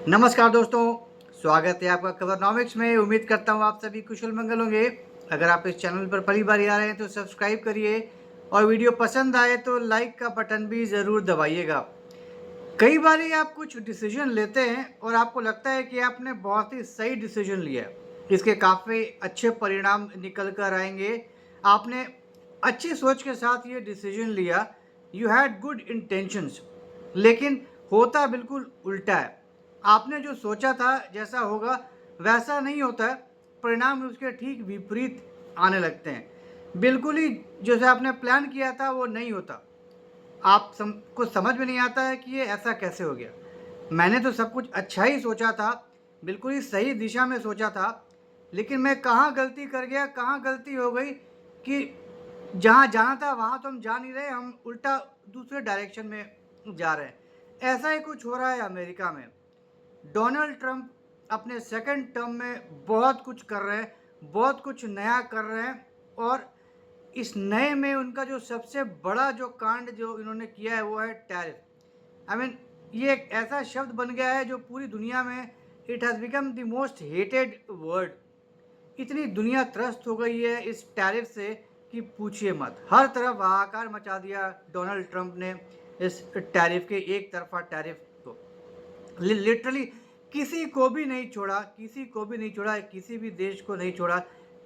नमस्कार दोस्तों, स्वागत है आपका खबरनॉमिक्स में। उम्मीद करता हूँ आप सभी कुशल मंगल होंगे। अगर आप इस चैनल पर पहली बार आ रहे हैं तो सब्सक्राइब करिए और वीडियो पसंद आए तो लाइक का बटन भी ज़रूर दबाइएगा। कई बार आप कुछ डिसीजन लेते हैं और आपको लगता है कि आपने बहुत ही सही डिसीजन लिया है, इसके काफ़ी अच्छे परिणाम निकल कर आएंगे। आपने अच्छी सोच के साथ ये डिसीजन लिया, यू हैड गुड इंटेंशंस, लेकिन होता बिल्कुल उल्टा है। आपने जो सोचा था जैसा होगा वैसा नहीं होता है, परिणाम उसके ठीक विपरीत आने लगते हैं। बिल्कुल ही जैसे आपने प्लान किया था वो नहीं होता। को समझ में नहीं आता है कि ये ऐसा कैसे हो गया। मैंने तो सब कुछ अच्छा ही सोचा था, बिल्कुल ही सही दिशा में सोचा था, लेकिन मैं कहाँ गलती कर गया, कहाँ गलती हो गई कि जहाँ जाना था वहाँ तो हम जा नहीं रहे, हम उल्टा दूसरे डायरेक्शन में जा रहे हैं। ऐसा ही कुछ हो रहा है अमेरिका में। डोनाल्ड ट्रंप अपने सेकंड टर्म में बहुत कुछ कर रहे हैं, बहुत कुछ नया कर रहे हैं, और इस नए में उनका जो सबसे बड़ा जो कांड जो इन्होंने किया है वो है टैरिफ। आई मीन, ये एक ऐसा शब्द बन गया है जो पूरी दुनिया में it has become the most hated word. इतनी दुनिया त्रस्त हो गई है इस टैरिफ से कि पूछिए मत। हर तरफ हाहाकार मचा दिया डोनाल्ड ट्रंप ने इस टैरिफ के, एक तरफा टैरिफ को। लिटरली किसी को भी नहीं छोड़ा, किसी को भी नहीं छोड़ा, किसी भी देश को नहीं छोड़ा।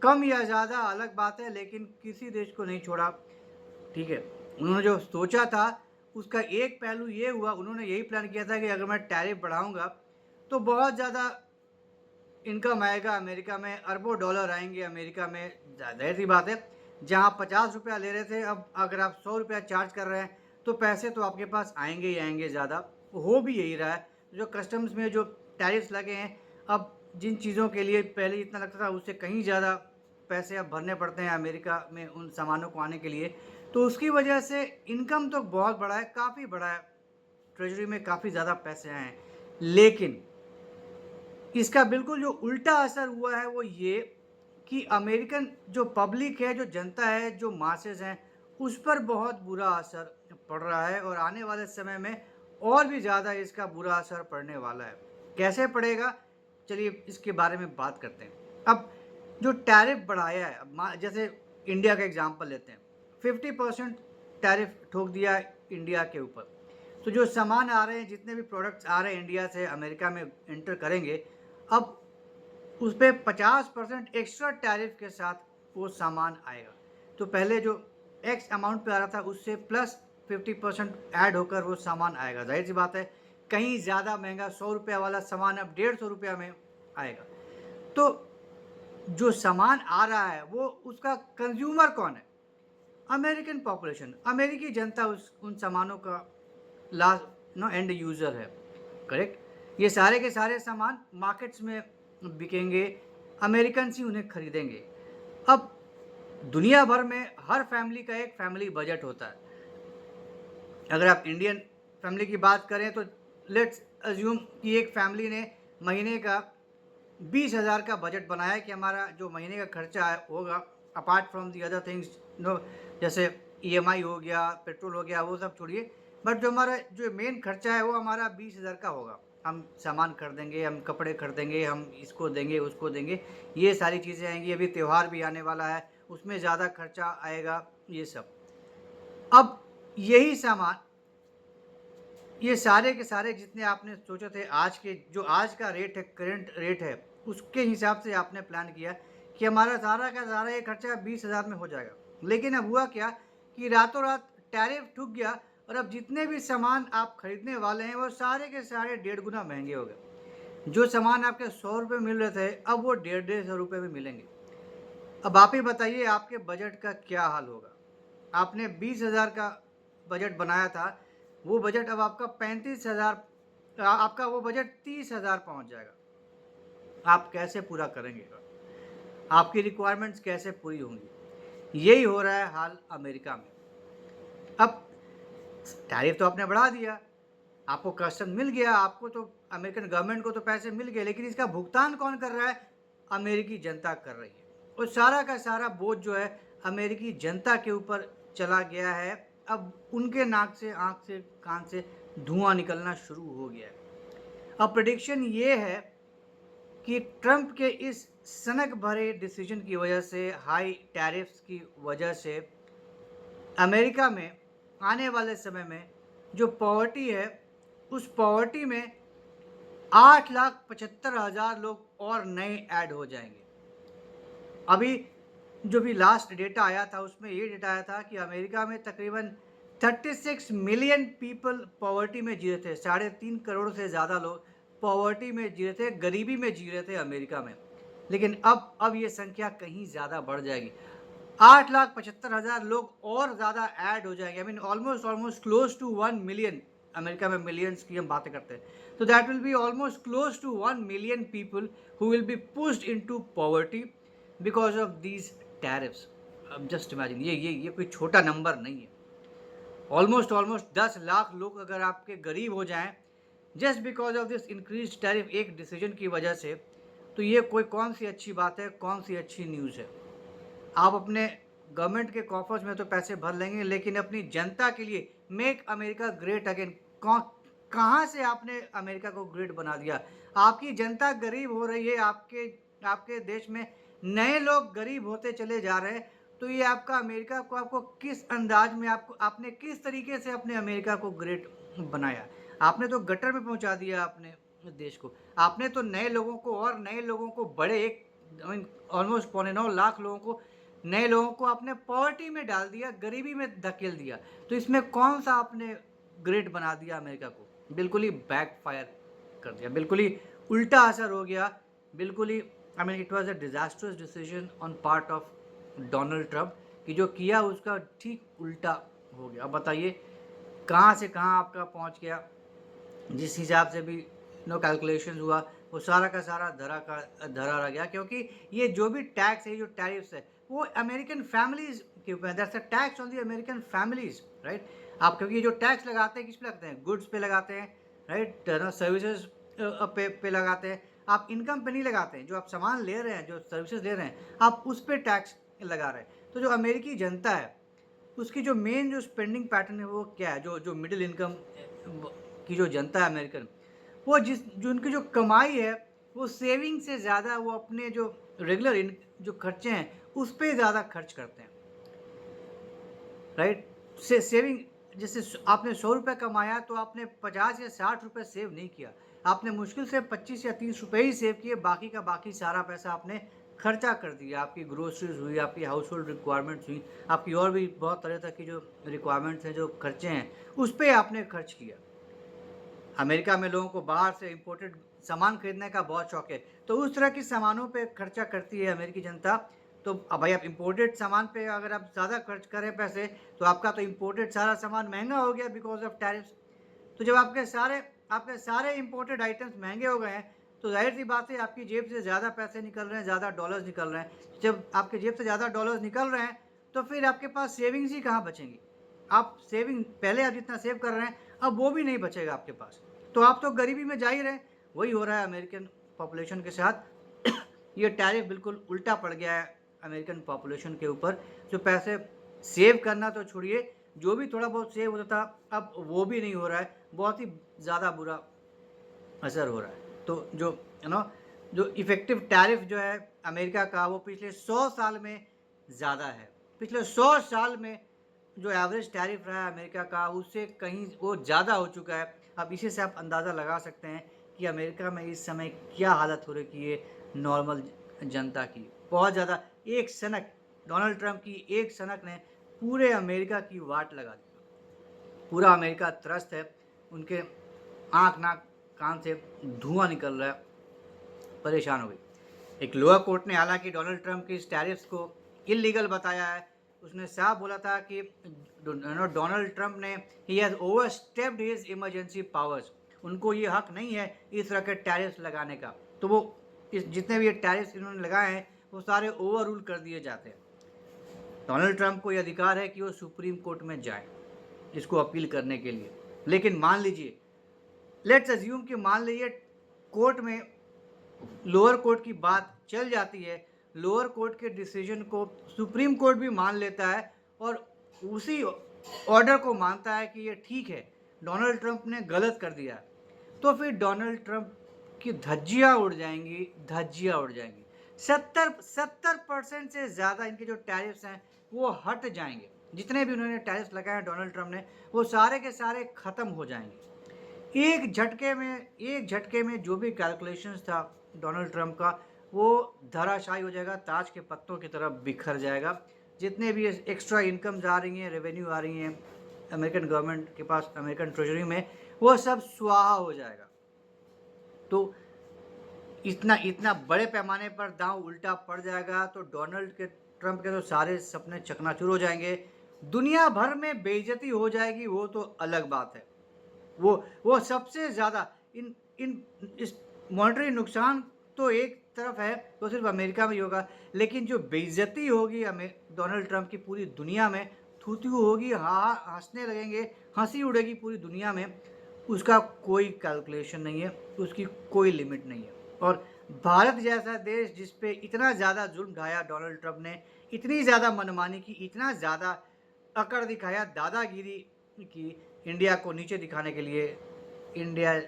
कम या ज़्यादा अलग बात है, लेकिन किसी देश को नहीं छोड़ा। ठीक है, उन्होंने जो सोचा था उसका एक पहलू ये हुआ, उन्होंने यही प्लान किया था कि अगर मैं टैरिफ बढ़ाऊंगा तो बहुत ज़्यादा इनकम आएगा अमेरिका में, अरबों डॉलर आएंगे अमेरिका में। जाहिर सी बात है, जहाँ 50 रुपया ले रहे थे अब अगर आप 100 रुपया चार्ज कर रहे हैं तो पैसे तो आपके पास आएंगे ही आएंगे ज़्यादा। हो भी यही रहा है। जो कस्टम्स में जो टैरिफ्स लगे हैं, अब जिन चीज़ों के लिए पहले इतना लगता था उससे कहीं ज़्यादा पैसे अब भरने पड़ते हैं अमेरिका में उन सामानों को आने के लिए। तो उसकी वजह से इनकम तो बहुत बड़ा है, काफ़ी बड़ा है, ट्रेजरी में काफ़ी ज़्यादा पैसे आए हैं। लेकिन इसका बिल्कुल जो उल्टा असर हुआ है वो ये कि अमेरिकन जो पब्लिक है, जो जनता है, जो मासेस हैं, उस पर बहुत बुरा असर पड़ रहा है, और आने वाले समय में और भी ज़्यादा इसका बुरा असर पड़ने वाला है। कैसे पड़ेगा, चलिए इसके बारे में बात करते हैं। अब जो टैरिफ बढ़ाया है, अब जैसे इंडिया का एग्जांपल लेते हैं, 50% टैरिफ ठोक दिया है इंडिया के ऊपर। तो जो सामान आ रहे हैं, जितने भी प्रोडक्ट्स आ रहे हैं इंडिया से अमेरिका में एंटर करेंगे, अब उस पर 50% एक्स्ट्रा टैरिफ के साथ वो सामान आएगा। तो पहले जो एक्स अमाउंट पे आ रहा था उससे प्लस 50% ऐड होकर वो सामान आएगा। जाहिर सी बात है, कहीं ज़्यादा महंगा 100 रुपया वाला सामान अब 150 रुपया में आएगा। तो जो सामान आ रहा है वो उसका कंज्यूमर कौन है? अमेरिकन पॉपुलेशन, अमेरिकी जनता उन सामानों का लास्ट एंड यूज़र है। करेक्ट, ये सारे के सारे सामान मार्केट्स में बिकेंगे, अमेरिकन ही उन्हें खरीदेंगे। अब दुनिया भर में हर फैमिली का एक फैमिली बजट होता है। अगर आप इंडियन फैमिली की बात करें तो लेट्स अज्यूम कि एक फैमिली ने महीने का 20,000 का बजट बनाया कि हमारा जो महीने का खर्चा है होगा, apart from the other things, जैसे ईएमआई हो गया, पेट्रोल हो गया, वो सब छोड़िए, बट जो हमारा जो मेन खर्चा है वो हमारा 20,000 का होगा। हम सामान खरीदेंगे, हम कपड़े खरीदेंगे, हम इसको देंगे, उसको देंगे, ये सारी चीज़ें आएंगी। अभी त्यौहार भी आने वाला है, उसमें ज़्यादा खर्चा आएगा, ये सब। अब यही सामान, ये सारे के सारे जितने आपने सोचे थे, आज के जो आज का रेट है, करंट रेट है, उसके हिसाब से आपने प्लान किया कि हमारा सारा का सारा ये खर्चा 20,000 में हो जाएगा। लेकिन अब हुआ क्या कि रातों रात टैरिफ ठुक गया, और अब जितने भी सामान आप खरीदने वाले हैं वो सारे के सारे 1.5 गुना महंगे हो गए। जो सामान आपके 100 रुपये मिल रहे थे अब वो 150 रुपये में मिलेंगे। अब आप ही बताइए आपके बजट का क्या हाल होगा। आपने 20,000 का बजट बनाया था, वो बजट अब आपका 35,000, आपका वो बजट 30,000 पहुंच जाएगा। आप कैसे पूरा करेंगे? आपकी रिक्वायरमेंट्स कैसे पूरी होंगी? यही हो रहा है हाल अमेरिका में। अब टैरिफ तो आपने बढ़ा दिया, आपको कस्टम मिल गया, आपको तो अमेरिकन गवर्नमेंट को तो पैसे मिल गए, लेकिन इसका भुगतान कौन कर रहा है? अमेरिकी जनता कर रही है। और सारा का सारा बोझ जो है अमेरिकी जनता के ऊपर चला गया है। अब उनके नाक से, आँख से, कान से धुआं निकलना शुरू हो गया है। अब प्रेडिक्शन ये है कि ट्रंप के इस सनक भरे डिसीजन की वजह से, हाई टैरिफ्स की वजह से अमेरिका में आने वाले समय में जो पॉवर्टी है, उस पॉवर्टी में 8,75,000 लोग और नए ऐड हो जाएंगे। अभी जो भी लास्ट डेटा आया था उसमें ये डेटा आया था कि अमेरिका में तकरीबन 36 मिलियन पीपल पॉवर्टी में जी रहे थे। 3.5 करोड़ से ज़्यादा लोग पॉवर्टी में जी रहे थे, गरीबी में जी रहे थे अमेरिका में। लेकिन अब ये संख्या कहीं ज़्यादा बढ़ जाएगी। 8,75,000 लोग और ज़्यादा ऐड हो जाएंगे। I mean almost close to 1 million. America में मिलियंस की हम बातें करते हैं, तो that will be almost close to 1 million people who will be pushed into poverty because of these tariffs. अब जस्ट इमेजिन, ये कोई छोटा नंबर नहीं है। ऑलमोस्ट 10 लाख लोग अगर आपके गरीब हो जाएं just because of this increase tariff, एक डिसीजन की वजह से, तो ये कौन सी अच्छी बात है, कौन सी अच्छी न्यूज़ है। आप अपने गवर्नमेंट के कॉफर्स में तो पैसे भर लेंगे, लेकिन अपनी जनता के लिए मेक अमेरिका ग्रेट अगेन, कहाँ से आपने अमेरिका को ग्रेट बना दिया। आपकी जनता गरीब हो रही है, आपके देश में नए लोग गरीब होते चले जा रहे हैं, तो ये आपका अमेरिका को आपको किस अंदाज में आपने किस तरीके से अपने अमेरिका को ग्रेट बनाया। आपने तो गटर में पहुंचा दिया अपने देश को। आपने तो नए लोगों को बड़े ऑलमोस्ट 9.25 लाख नए लोगों को आपने पॉवर्टी में डाल दिया, गरीबी में धकेल दिया। तो इसमें कौन सा आपने ग्रेट बना दिया अमेरिका को? बिल्कुल ही बैकफायर कर दिया, बिल्कुल ही उल्टा असर हो गया। बिल्कुल ही I mean it was a disasters decision on part of Donald Trump कि जो किया उसका ठीक उल्टा हो गया। अब बताइए कहाँ से कहाँ आपका पहुँच गया। जिस हिसाब से भी कैलकुलेशन हुआ वो सारा का सारा धरा रह गया, क्योंकि ये जो भी टैक्स है, जो टैरिफ्स है, वो अमेरिकन फैमिलीज के ऊपर, that's a tax on the American families, right. आप क्योंकि ये जो टैक्स लगाते हैं किस पे लगाते हैं? गुड्स पे लगाते हैं, राइट, सर्विसेज पे लगाते हैं। आप इनकम पे नहीं लगाते हैं। जो आप सामान ले रहे हैं, जो सर्विसेज ले रहे हैं, आप उस पर टैक्स लगा रहे हैं। तो जो अमेरिकी जनता है उसकी जो मेन जो स्पेंडिंग पैटर्न है वो क्या है? जो मिडिल इनकम की जो जनता है अमेरिकन, वो जो उनकी जो कमाई है वो सेविंग से ज़्यादा वो अपने जो रेगुलर जो खर्चे हैं उस पर ज़्यादा खर्च करते हैं, राइट। सेविंग, जैसे आपने 100 रुपये कमाया तो आपने 50 या 60 रुपये सेव नहीं किया। आपने मुश्किल से 25 या 30 रुपये ही सेव किए, बाकी का बाकी सारा पैसा आपने खर्चा कर दिया। आपकी ग्रोसरीज हुई, आपकी हाउस होल्ड रिक्वायरमेंट्स हुई, आपकी और भी बहुत तरह तरह की जो रिक्वायरमेंट्स हैं, जो खर्चे हैं, उस पर आपने खर्च किया। अमेरिका में लोगों को बाहर से इंपोर्टेड सामान खरीदने का बहुत शौक है, तो उस तरह की सामानों पे खर्चा करती है अमेरिकी जनता। तो अब भाई आप इंपोर्टेड सामान पे अगर आप ज़्यादा खर्च करें पैसे, तो आपका तो इंपोर्टेड सारा सामान महंगा हो गया बिकॉज ऑफ टैरिफ्स। तो जब आपके सारे इंपोर्टेड आइटम्स महंगे हो गए हैं, तो जाहिर सी बात है आपकी जेब से ज़्यादा पैसे निकल रहे हैं, ज़्यादा डॉलर्स निकल रहे हैं। जब आपके जेब से ज़्यादा डॉलर्स निकल रहे हैं तो फिर आपके पास सेविंग्स ही कहाँ बचेंगी। आप सेविंग पहले आप जितना सेव कर रहे हैं अब वो भी नहीं बचेगा आपके पास, तो आप तो गरीबी में जा ही रहे हैं। वही हो रहा है अमेरिकन पॉपुलेशन के साथ। ये टैरिफ बिल्कुल उल्टा पड़ गया है अमेरिकन पॉपुलेशन के ऊपर। जो पैसे सेव करना तो छोड़िए, जो भी थोड़ा बहुत सेव होता था अब वो भी नहीं हो रहा है। बहुत ही ज़्यादा बुरा असर हो रहा है। तो जो इफ़ेक्टिव टैरिफ जो है अमेरिका का, वो पिछले 100 साल में ज़्यादा है। पिछले 100 साल में जो एवरेज टैरिफ रहा है अमेरिका का, उससे कहीं वो ज़्यादा हो चुका है। अब इसी से आप अंदाज़ा लगा सकते हैं कि अमेरिका में इस समय क्या हालत हो रही है नॉर्मल जनता की। बहुत ज़्यादा, एक सनक, डोनाल्ड ट्रंप की एक सनक ने पूरे अमेरिका की वाट लगा दी। पूरा अमेरिका त्रस्त है, उनके आँख नाक कान से धुआं निकल रहा है, परेशान हो गई। एक लोअर कोर्ट ने हालांकि डोनाल्ड ट्रंप की इस टैरिफ्स को इलीगल बताया है। उसने साफ बोला था कि डोनाल्ड ट्रंप ने he has overstepped his emergency powers. उनको ये हक नहीं है इस तरह के टैरिफ्स लगाने का। तो वो जितने भी ये टैरिफ्स इन्होंने लगाए हैं वो सारे ओवर रूल कर दिए जाते हैं। डोनाल्ड ट्रंप को ये अधिकार है कि वो सुप्रीम कोर्ट में जाए इसको अपील करने के लिए। लेकिन मान लीजिए, लेट्स अज्यूम कि मान लीजिए कोर्ट में लोअर कोर्ट की बात चल जाती है, लोअर कोर्ट के डिसीजन को सुप्रीम कोर्ट भी मान लेता है और उसी ऑर्डर को मानता है कि ये ठीक है, डोनाल्ड ट्रंप ने गलत कर दिया। तो फिर डोनाल्ड ट्रंप की धज्जियाँ उड़ जाएंगी, धज्जियाँ उड़ जाएंगी। 70% से ज़्यादा इनके जो टैरिफ्स हैं वो हट जाएंगे। जितने भी उन्होंने टैरिफ्स लगाए हैं डोनाल्ड ट्रंप ने, वो सारे के सारे ख़त्म हो जाएंगे एक झटके में जो भी कैलकुलेशंस था डोनाल्ड ट्रंप का, वो धराशायी हो जाएगा, ताज के पत्तों की तरह बिखर जाएगा। जितने भी एक्स्ट्रा इनकम्स आ रही हैं, रेवेन्यू आ रही हैं अमेरिकन गवर्नमेंट के पास, अमेरिकन ट्रेजरी में, वो सब स्वाहा हो जाएगा। तो इतना इतना बड़े पैमाने पर दांव उल्टा पड़ जाएगा तो डोनाल्ड के ट्रंप के तो सारे सपने चकनाचूर हो जाएंगे, दुनिया भर में बेइज्जती हो जाएगी, वो तो अलग बात है। वो सबसे ज़्यादा इन इन इस मॉनेटरी नुकसान तो एक तरफ है, तो सिर्फ अमेरिका में ही होगा, लेकिन जो बेइज्जती होगी हमें डोनाल्ड ट्रंप की पूरी दुनिया में, थू होगी, हाँ हंसने लगेंगे, हंसी उड़ेगी पूरी दुनिया में, उसका कोई कैलकुलेशन नहीं है, उसकी कोई लिमिट नहीं है। और भारत जैसा देश जिस पे इतना ज़्यादा जुल्म ढाया डोनाल्ड ट्रंप ने, इतनी ज़्यादा मनमानी की, इतना ज़्यादा अकड़ दिखाया, दादागिरी की, इंडिया को नीचे दिखाने के लिए, India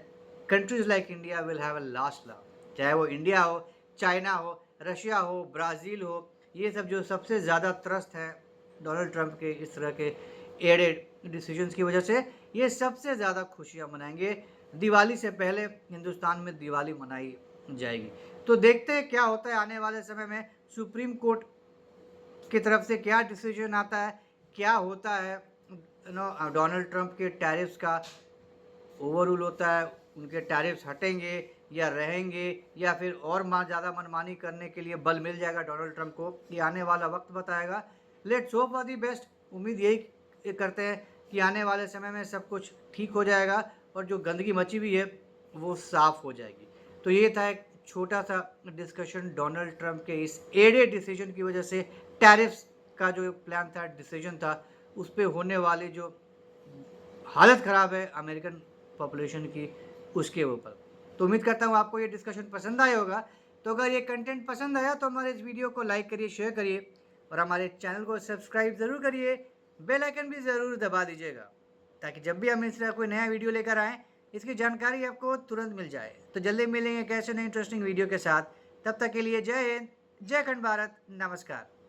countries like India will have a last love. चाहे वो इंडिया हो, चाइना हो, रशिया हो, ब्राज़ील हो, ये सब जो सबसे ज़्यादा त्रस्त हैं डोनाल्ड ट्रंप के इस तरह के एडेड डिसीजंस की वजह से, ये सबसे ज़्यादा खुशियाँ मनाएंगे। दिवाली से पहले हिंदुस्तान में दिवाली मनाई जाएगी। तो देखते हैं क्या होता है आने वाले समय में, सुप्रीम कोर्ट की तरफ से क्या डिसीजन आता है, क्या होता है। डोनाल्ड ट्रंप के टैरिफ्स का ओवररूल होता है, उनके टैरिफ्स हटेंगे या रहेंगे, या फिर और ज़्यादा मनमानी करने के लिए बल मिल जाएगा डोनाल्ड ट्रंप को, ये आने वाला वक्त बताएगा। Let's hope for the best. उम्मीद यही करते हैं कि आने वाले समय में सब कुछ ठीक हो जाएगा और जो गंदगी मची हुई है वो साफ़ हो जाएगी। तो ये था एक छोटा सा डिस्कशन डोनाल्ड ट्रंप के इस एडे डिसीजन की वजह से, टैरिफ्स का जो प्लान था, डिसीजन था, उस पर होने वाली जो हालत ख़राब है अमेरिकन पॉपुलेशन की, उसके ऊपर। तो उम्मीद करता हूँ आपको ये डिस्कशन पसंद आया होगा। तो अगर ये कंटेंट पसंद आया तो हमारे इस वीडियो को लाइक करिए, शेयर करिए और हमारे चैनल को सब्सक्राइब ज़रूर करिए, बेल आइकन भी ज़रूर दबा दीजिएगा, ताकि जब भी हम इस तरह कोई नया वीडियो लेकर आएँ, इसकी जानकारी आपको तुरंत मिल जाए। तो जल्दी मिलेंगे कैसे नए इंटरेस्टिंग वीडियो के साथ। तब तक के लिए जय हिंद, जय खंड भारत, नमस्कार।